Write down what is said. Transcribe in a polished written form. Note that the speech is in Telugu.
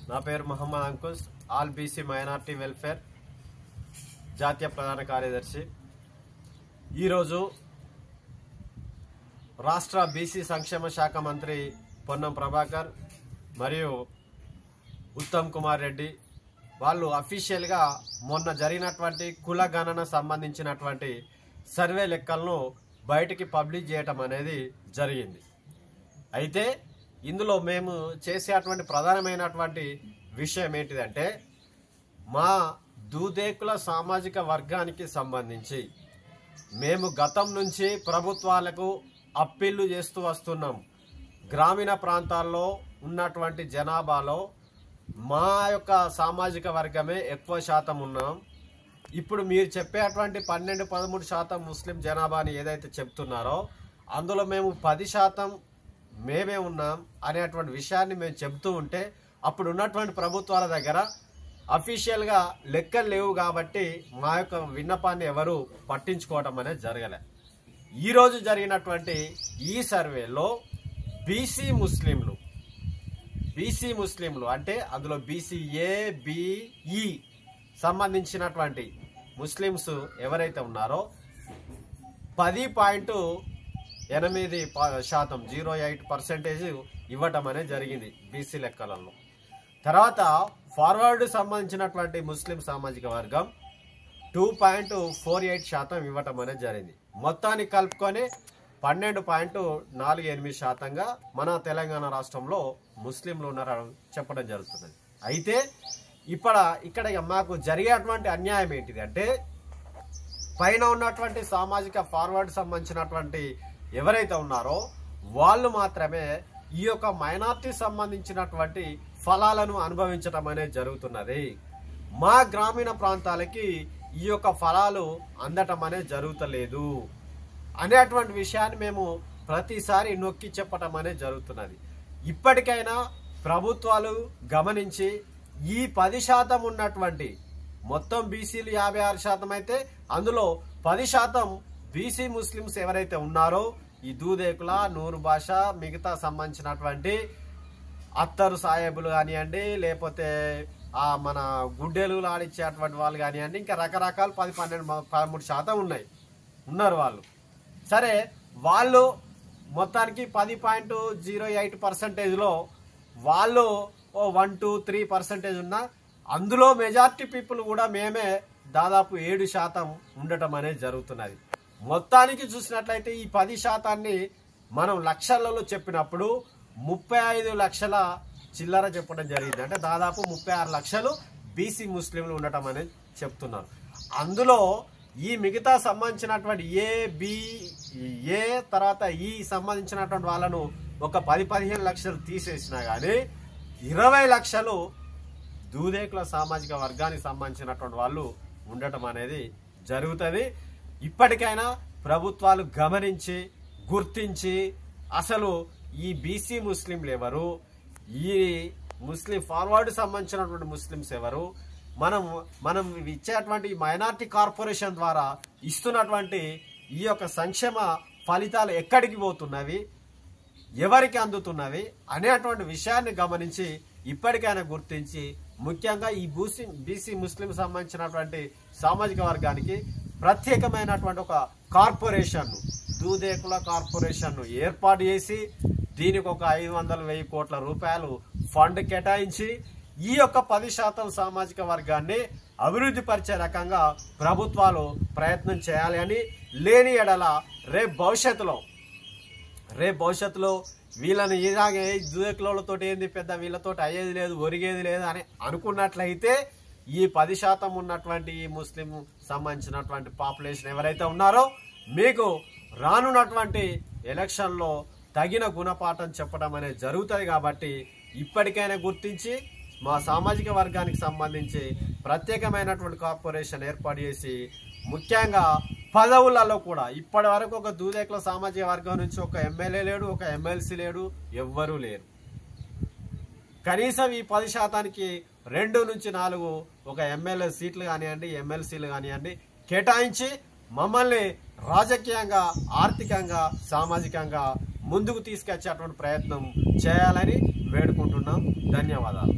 నా పేరు Mohammed Ankush, all BC minority welfare జాతీయ ప్రధాన కార్యదర్శి. ఈరోజు రాష్ట్ర బీసీ సంక్షేమ శాఖ మంత్రి పొన్నం ప్రభాకర్ మరియు ఉత్తమ్ కుమార్ రెడ్డి వాళ్ళు అఫీషియల్గా మొన్న జరిగినటువంటి కుల గణన సంబంధించినటువంటి సర్వే లెక్కలను బయటికి పబ్లిష్ చేయటం అనేది జరిగింది. అయితే ఇందులో మేము చేసేటువంటి ప్రధానమైనటువంటి విషయం ఏంటిదంటే, మా దూదేకుల సామాజిక వర్గానికి సంబంధించి మేము గతం నుంచి ప్రభుత్వాలకు అప్పీళ్లు చేస్తూ వస్తున్నాం. గ్రామీణ ప్రాంతాల్లో ఉన్నటువంటి జనాభాలో మా యొక్క సామాజిక వర్గమే ఎక్కువ శాతం ఉన్నాం. ఇప్పుడు మీరు చెప్పేటువంటి 12-13% ముస్లిం జనాభాని ఏదైతే చెప్తున్నారో అందులో మేము 10% మేమే ఉన్నాం అనేటువంటి విషయాన్ని మేము చెబుతూ ఉంటే అప్పుడు ఉన్నటువంటి ప్రభుత్వాల దగ్గర అఫీషియల్గా లెక్కలు లేవు కాబట్టి మా యొక్క విన్నపాన్ని ఎవరు పట్టించుకోవడం అనేది జరగలే. ఈరోజు జరిగినటువంటి ఈ సర్వేలో బీసీ ముస్లింలు అంటే అందులో బీసీఏ బిఈ సంబంధించినటువంటి ముస్లిమ్స్ ఎవరైతే ఉన్నారో 10.8% ఇవ్వటం అనేది జరిగింది బీసీ లెక్కలలో. తర్వాత ఫార్వర్డ్ సంబంధించినటువంటి ముస్లిం సామాజిక వర్గం 2.48% ఇవ్వటం అనేది జరిగింది. మొత్తాన్ని కలుపుకొని 12.48%గా మన తెలంగాణ రాష్ట్రంలో ముస్లింలు ఉన్నారని చెప్పడం జరుగుతుంది. అయితే ఇక్కడ మాకు జరిగేటువంటి అన్యాయం ఏంటిది అంటే, పైన ఉన్నటువంటి సామాజిక ఫార్వర్డ్ సంబంధించినటువంటి ఎవరైతే ఉన్నారో వాళ్ళు మాత్రమే ఈ యొక్క మైనార్టీ సంబంధించినటువంటి ఫలాలను అనుభవించడం అనేది జరుగుతున్నది. మా గ్రామీణ ప్రాంతాలకి ఈ యొక్క ఫలాలు అందటం అనేది జరుగుతలేదు అనేటువంటి విషయాన్ని మేము ప్రతిసారి నొక్కి చెప్పటం అనేది జరుగుతున్నది. ఇప్పటికైనా ప్రభుత్వాలు గమనించి ఈ 10% ఉన్నటువంటి మొత్తం బీసీలు 56% అయితే అందులో 10% బీసీ ముస్లిమ్స్ ఎవరైతే ఉన్నారో ఈ దూదేకుల, నూరు భాష, మిగతా సంబంధించినటువంటి అత్తరు సాహెబులు కానివ్వండి, లేకపోతే మన గుడ్డెలు ఆడిచ్చేటువంటి వాళ్ళు కానివ్వండి, ఇంకా రకరకాల 10-12-13% ఉన్నారు వాళ్ళు. సరే, వాళ్ళు మొత్తానికి 10.08%లో వాళ్ళు 1-3% ఉన్నా అందులో మెజార్టీ పీపుల్ కూడా మేమే దాదాపు 7% ఉండటం అనేది జరుగుతున్నది. మొత్తానికి చూసినట్లయితే ఈ 10%ని మనం లక్షలలో చెప్పినప్పుడు 35 లక్షల చిల్లర చెప్పడం జరిగింది. అంటే దాదాపు 36 లక్షలు బీసీ ముస్లింలు ఉండటం అనేది చెప్తున్నారు. అందులో ఈ మిగతా సంబంధించినటువంటి ఏ తర్వాత ఈ సంబంధించినటువంటి వాళ్ళను ఒక 10-15 లక్షలు తీసేసినా కానీ 20 లక్షలు దూదేకుల సామాజిక వర్గానికి సంబంధించినటువంటి వాళ్ళు ఉండటం అనేది జరుగుతుంది. ఇప్పటికైనా ప్రభుత్వాలు గమనించి గుర్తించి అసలు ఈ బీసీ ముస్లింలు ఎవరు, ఈ ముస్లిం ఫార్వర్డ్ సంబంధించినటువంటి ముస్లిమ్స్ ఎవరు, మనం ఇచ్చేటువంటి మైనార్టీ కార్పొరేషన్ ద్వారా ఇస్తున్నటువంటి ఈ యొక్క సంక్షేమ ఫలితాలు ఎక్కడికి పోతున్నవి, ఎవరికి అందుతున్నవి అనేటువంటి విషయాన్ని గమనించి ఇప్పటికైనా గుర్తించి ముఖ్యంగా ఈ బీసీ ముస్లిం సంబంధించినటువంటి సామాజిక వర్గానికి ప్రత్యేకమైనటువంటి ఒక కార్పొరేషన్, దూదేకుల కార్పొరేషన్ ఏర్పాటు చేసి దీనికి ఒక 500-1000 కోట్ల రూపాయలు ఫండ్ కేటాయించి ఈ యొక్క 10% సామాజిక వర్గాన్ని అభివృద్ధి పరిచే రకంగా ప్రభుత్వాలు ప్రయత్నం చేయాలి అని, లేని ఎడల రేపు భవిష్యత్తులో వీళ్ళని ఇలాగే దూదేకులతో ఏంది పెద్ద వీళ్ళతో అయ్యేది లేదు ఒరిగేది లేదు అని అనుకున్నట్లయితే ఈ 10% ఉన్నటువంటి ఈ ముస్లిం సంబంధించినటువంటి పాపులేషన్ ఎవరైతే ఉన్నారో మీకు రానున్నటువంటి ఎలక్షన్లో తగిన గుణపాఠం చెప్పడం అనేది జరుగుతుంది. కాబట్టి ఇప్పటికైనా గుర్తించి మా సామాజిక వర్గానికి సంబంధించి ప్రత్యేకమైనటువంటి కార్పొరేషన్ ఏర్పాటు చేసి ముఖ్యంగా పదవులలో కూడా ఇప్పటి వరకు ఒక దూదేకుల సామాజిక వర్గం నుంచి ఒక ఎమ్మెల్యే లేడు, ఒక ఎమ్మెల్సీ లేడు, ఎవ్వరూ లేరు. కనీసం ఈ 10%కి 2-4 ఒక ఎమ్మెల్యే సీట్లు కానివ్వండి, ఎమ్మెల్సీలు కానివ్వండి కేటాయించి మమ్మల్ని రాజకీయంగా, ఆర్థికంగా, సామాజికంగా ముందుకు తీసుకొచ్చేటువంటి ప్రయత్నం చేయాలని వేడుకుంటున్నాం. ధన్యవాదాలు.